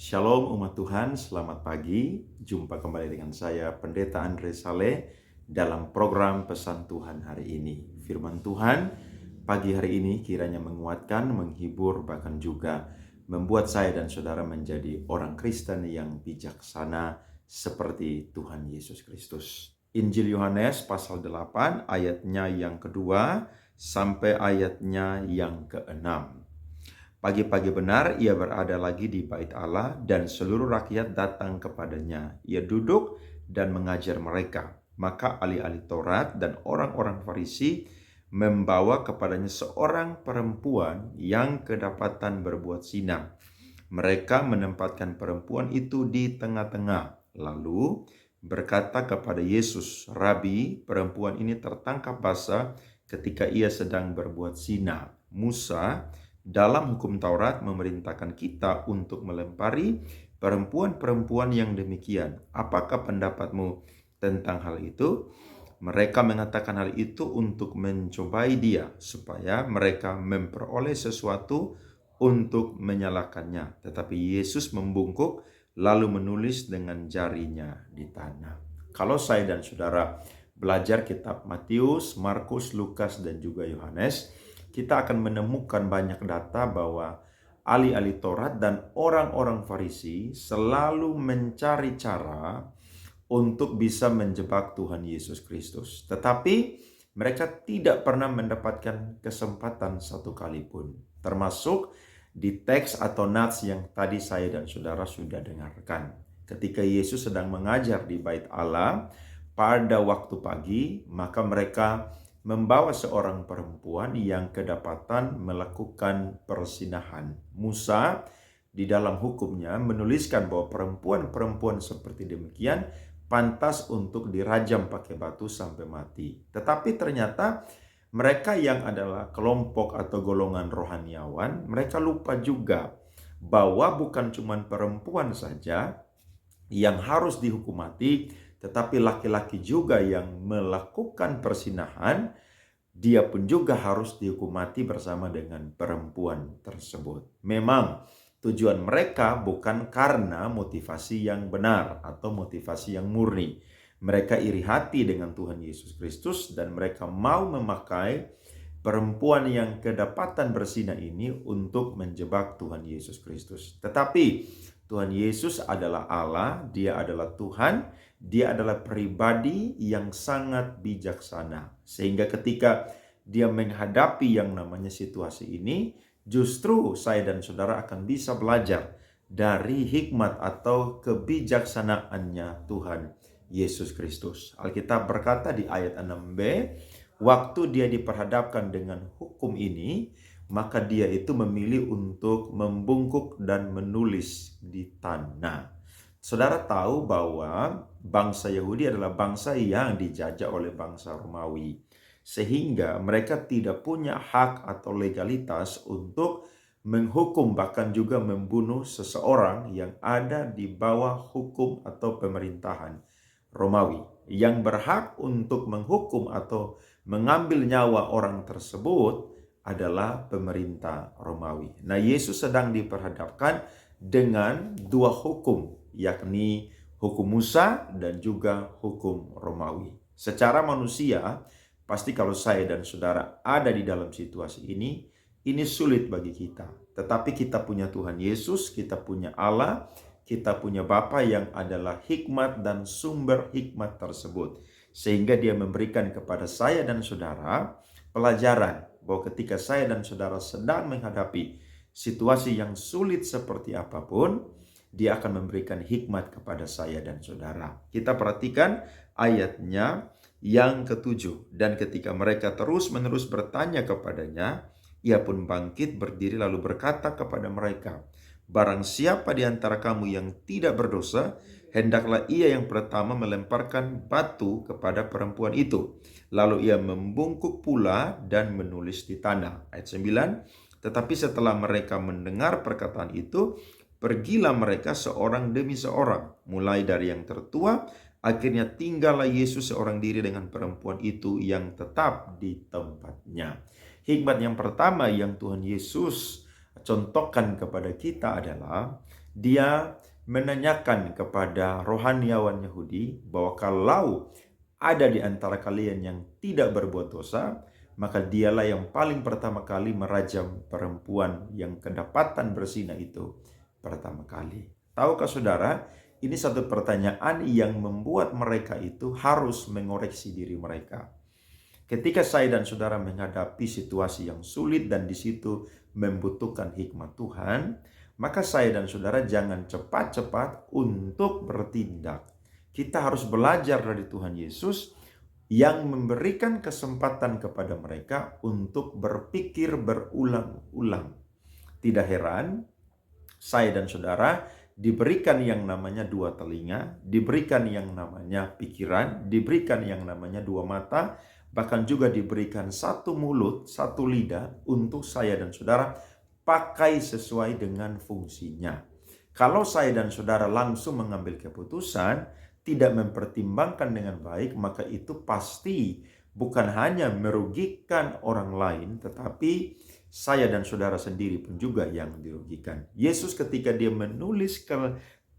Shalom umat Tuhan, selamat pagi. Jumpa kembali dengan saya Pendeta Andre Saleh dalam program Pesan Tuhan hari ini. Firman Tuhan pagi hari ini kiranya menguatkan, menghibur, bahkan juga membuat saya dan saudara menjadi orang Kristen yang bijaksana seperti Tuhan Yesus Kristus. Injil Yohanes pasal 8 ayatnya yang kedua sampai ayatnya yang keenam. Pagi-pagi benar ia berada lagi di bait Allah dan seluruh rakyat datang kepadanya. Ia duduk dan mengajar mereka. Maka ahli-ahli Taurat dan orang-orang Farisi membawa kepadanya seorang perempuan yang kedapatan berbuat zina. Mereka menempatkan perempuan itu di tengah-tengah. Lalu berkata kepada Yesus, "Rabi, perempuan ini tertangkap basah ketika ia sedang berbuat zina. Musa dalam hukum Taurat memerintahkan kita untuk melempari perempuan-perempuan yang demikian. Apakah pendapatmu tentang hal itu?" Mereka mengatakan hal itu untuk mencobai dia, supaya mereka memperoleh sesuatu untuk menyalahkannya. Tetapi Yesus membungkuk lalu menulis dengan jarinya di tanah. Kalau saya dan saudara belajar kitab Matius, Markus, Lukas, dan juga Yohanes, kita akan menemukan banyak data bahwa ahli-ahli Taurat dan orang-orang Farisi selalu mencari cara untuk bisa menjebak Tuhan Yesus Kristus. Tetapi mereka tidak pernah mendapatkan kesempatan satu kali pun. Termasuk di teks atau nats yang tadi saya dan saudara sudah dengarkan. Ketika Yesus sedang mengajar di bait Allah pada waktu pagi, maka mereka membawa seorang perempuan yang kedapatan melakukan perzinahan. Musa di dalam hukumnya menuliskan bahwa perempuan-perempuan seperti demikian pantas untuk dirajam pakai batu sampai mati. Tetapi ternyata mereka yang adalah kelompok atau golongan rohaniawan, mereka lupa juga bahwa bukan cuma perempuan saja yang harus dihukum mati, tetapi laki-laki juga yang melakukan perzinahan, dia pun juga harus dihukum mati bersama dengan perempuan tersebut. Memang tujuan mereka bukan karena motivasi yang benar atau motivasi yang murni. Mereka iri hati dengan Tuhan Yesus Kristus dan mereka mau memakai perempuan yang kedapatan berzina ini untuk menjebak Tuhan Yesus Kristus. Tetapi Tuhan Yesus adalah Allah, Dia adalah Tuhan, Dia adalah pribadi yang sangat bijaksana. Sehingga ketika Dia menghadapi yang namanya situasi ini, justru saya dan saudara akan bisa belajar dari hikmat atau kebijaksanaannya Tuhan Yesus Kristus. Alkitab berkata di ayat 6b, waktu dia diperhadapkan dengan hukum ini, maka dia itu memilih untuk membungkuk dan menulis di tanah. Saudara tahu bahwa bangsa Yahudi adalah bangsa yang dijajah oleh bangsa Romawi. Sehingga mereka tidak punya hak atau legalitas untuk menghukum bahkan juga membunuh seseorang yang ada di bawah hukum atau pemerintahan Romawi. Yang berhak untuk menghukum atau mengambil nyawa orang tersebut adalah pemerintah Romawi. Nah, Yesus sedang diperhadapkan dengan dua hukum, yakni hukum Musa dan juga hukum Romawi. Secara manusia, pasti kalau saya dan saudara ada di dalam situasi ini sulit bagi kita. Tetapi kita punya Tuhan Yesus, kita punya Allah, kita punya Bapa yang adalah hikmat dan sumber hikmat tersebut. Sehingga dia memberikan kepada saya dan saudara pelajaran bahwa ketika saya dan saudara sedang menghadapi situasi yang sulit seperti apapun, dia akan memberikan hikmat kepada saya dan saudara. Kita perhatikan ayatnya yang ketujuh. Dan ketika mereka terus-menerus bertanya kepadanya, ia pun bangkit berdiri lalu berkata kepada mereka, "Barang siapa di antara kamu yang tidak berdosa, hendaklah ia yang pertama melemparkan batu kepada perempuan itu." Lalu ia membungkuk pula dan menulis di tanah. Ayat 9, tetapi setelah mereka mendengar perkataan itu, pergilah mereka seorang demi seorang, mulai dari yang tertua. Akhirnya tinggallah Yesus seorang diri dengan perempuan itu yang tetap di tempatnya. Hikmat yang pertama yang Tuhan Yesus contohkan kepada kita adalah Dia menanyakan kepada rohaniawan Yahudi bahwa kalau ada di antara kalian yang tidak berbuat dosa, maka dialah yang paling pertama kali merajam perempuan yang kedapatan berzina itu pertama kali. Tahukah saudara, ini satu pertanyaan yang membuat mereka itu harus mengoreksi diri mereka. Ketika saya dan saudara menghadapi situasi yang sulit dan di situ membutuhkan hikmat Tuhan, maka saya dan saudara jangan cepat-cepat untuk bertindak. Kita harus belajar dari Tuhan Yesus yang memberikan kesempatan kepada mereka untuk berpikir berulang-ulang. Tidak heran, saya dan saudara diberikan yang namanya dua telinga, diberikan yang namanya pikiran, diberikan yang namanya dua mata, bahkan juga diberikan satu mulut, satu lidah untuk saya dan saudara pakai sesuai dengan fungsinya. Kalau saya dan saudara langsung mengambil keputusan, tidak mempertimbangkan dengan baik, maka itu pasti bukan hanya merugikan orang lain, tetapi saya dan saudara sendiri pun juga yang dirugikan. Yesus ketika dia menulis ke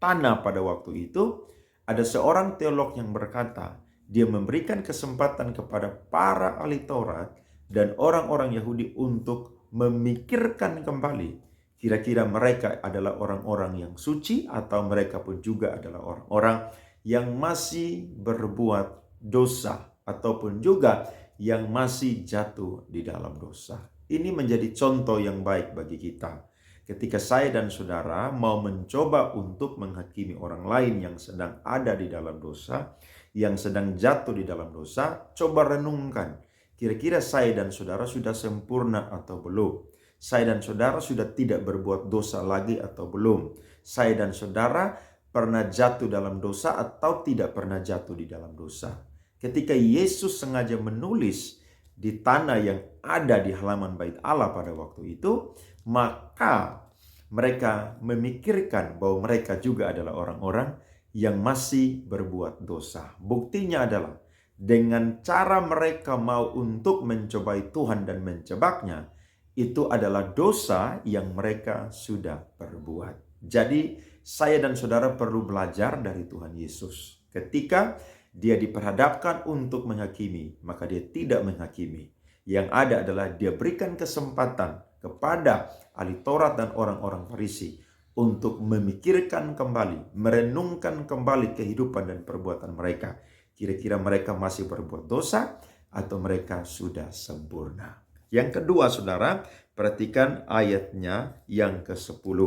tanah pada waktu itu, ada seorang teolog yang berkata, dia memberikan kesempatan kepada para ahli Taurat dan orang-orang Yahudi untuk memikirkan kembali. Kira-kira mereka adalah orang-orang yang suci atau mereka pun juga adalah orang-orang yang masih berbuat dosa ataupun juga yang masih jatuh di dalam dosa. Ini menjadi contoh yang baik bagi kita. Ketika saya dan saudara mau mencoba untuk menghakimi orang lain yang sedang ada di dalam dosa, yang sedang jatuh di dalam dosa, coba renungkan. Kira-kira saya dan saudara sudah sempurna atau belum? Saya dan saudara sudah tidak berbuat dosa lagi atau belum? Saya dan saudara pernah jatuh dalam dosa atau tidak pernah jatuh di dalam dosa? Ketika Yesus sengaja menulis di tanah yang ada di halaman bait Allah pada waktu itu, maka mereka memikirkan bahwa mereka juga adalah orang-orang yang masih berbuat dosa. Buktinya adalah dengan cara mereka mau untuk mencobai Tuhan dan mencebaknya, itu adalah dosa yang mereka sudah perbuat. Jadi saya dan saudara perlu belajar dari Tuhan Yesus. Ketika dia diperhadapkan untuk menghakimi, maka dia tidak menghakimi. Yang ada adalah dia berikan kesempatan kepada ahli Taurat dan orang-orang Farisi untuk memikirkan kembali, merenungkan kembali kehidupan dan perbuatan mereka. Kira-kira mereka masih berbuat dosa atau mereka sudah sempurna. Yang kedua, saudara, perhatikan ayatnya yang ke-10.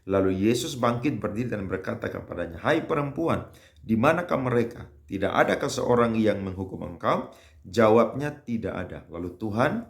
Lalu Yesus bangkit berdiri dan berkata kepadanya, "Hai perempuan, di manakah mereka? Tidak adakah seorang yang menghukum engkau?" Jawabnya, "Tidak ada." Lalu Tuhan,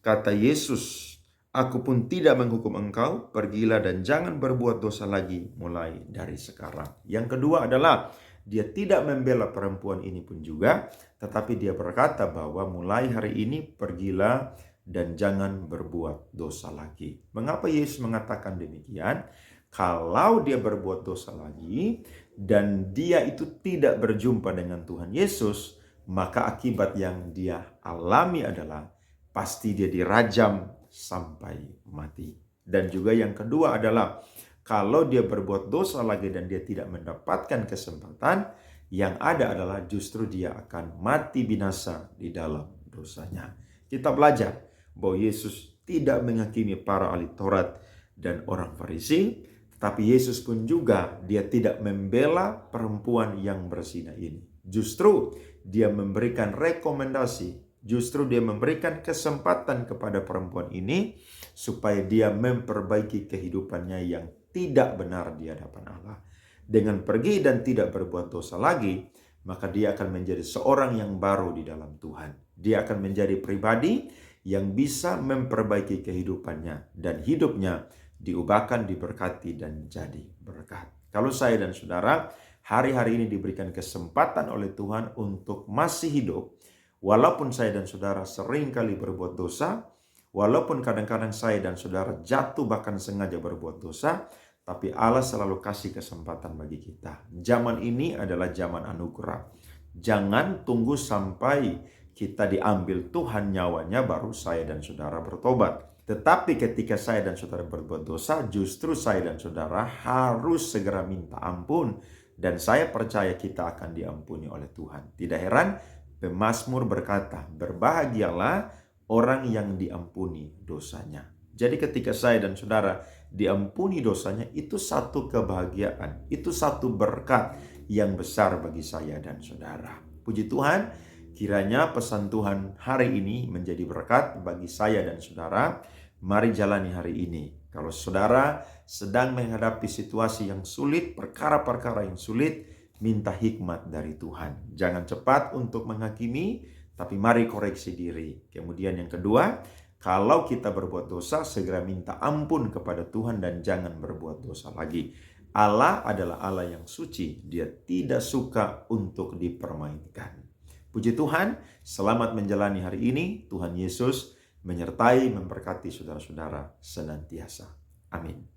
kata Yesus, "Aku pun tidak menghukum engkau, pergilah dan jangan berbuat dosa lagi mulai dari sekarang." Yang kedua adalah dia tidak membela perempuan ini pun juga, tetapi dia berkata bahwa mulai hari ini pergilah dan jangan berbuat dosa lagi. Mengapa Yesus mengatakan demikian? Kalau dia berbuat dosa lagi dan dia itu tidak berjumpa dengan Tuhan Yesus, maka akibat yang dia alami adalah pasti dia dirajam sampai mati. Dan juga yang kedua adalah kalau dia berbuat dosa lagi dan dia tidak mendapatkan kesempatan, yang ada adalah justru dia akan mati binasa di dalam dosanya. Kita belajar bahwa Yesus tidak menghakimi para ahli Taurat dan orang Farisi, tetapi Yesus pun juga dia tidak membela perempuan yang berzina ini. Justru dia memberikan rekomendasi, justru dia memberikan kesempatan kepada perempuan ini supaya dia memperbaiki kehidupannya yang tidak benar di hadapan Allah. Dengan pergi dan tidak berbuat dosa lagi, maka dia akan menjadi seorang yang baru di dalam Tuhan. Dia akan menjadi pribadi yang bisa memperbaiki kehidupannya dan hidupnya diubahkan, diberkati dan jadi berkat. Kalau saya dan saudara hari-hari ini diberikan kesempatan oleh Tuhan untuk masih hidup, walaupun saya dan saudara sering kali berbuat dosa, walaupun kadang-kadang saya dan saudara jatuh bahkan sengaja berbuat dosa, tapi Allah selalu kasih kesempatan bagi kita. Zaman ini adalah zaman anugerah. Jangan tunggu sampai kita diambil Tuhan nyawanya baru saya dan saudara bertobat. Tetapi ketika saya dan saudara berbuat dosa, justru saya dan saudara harus segera minta ampun. Dan saya percaya kita akan diampuni oleh Tuhan. Tidak heran pemazmur berkata, berbahagialah orang yang diampuni dosanya. Jadi ketika saya dan saudara diampuni dosanya, itu satu kebahagiaan, itu satu berkat yang besar bagi saya dan saudara. Puji Tuhan, kiranya pesan Tuhan hari ini menjadi berkat bagi saya dan saudara. Mari jalani hari ini. Kalau saudara sedang menghadapi situasi yang sulit, perkara-perkara yang sulit, minta hikmat dari Tuhan. Jangan cepat untuk menghakimi, tapi mari koreksi diri. Kemudian yang kedua, kalau kita berbuat dosa, segera minta ampun kepada Tuhan dan jangan berbuat dosa lagi. Allah adalah Allah yang suci. Dia tidak suka untuk dipermainkan. Puji Tuhan, selamat menjalani hari ini. Tuhan Yesus menyertai, memberkati saudara-saudara senantiasa. Amin.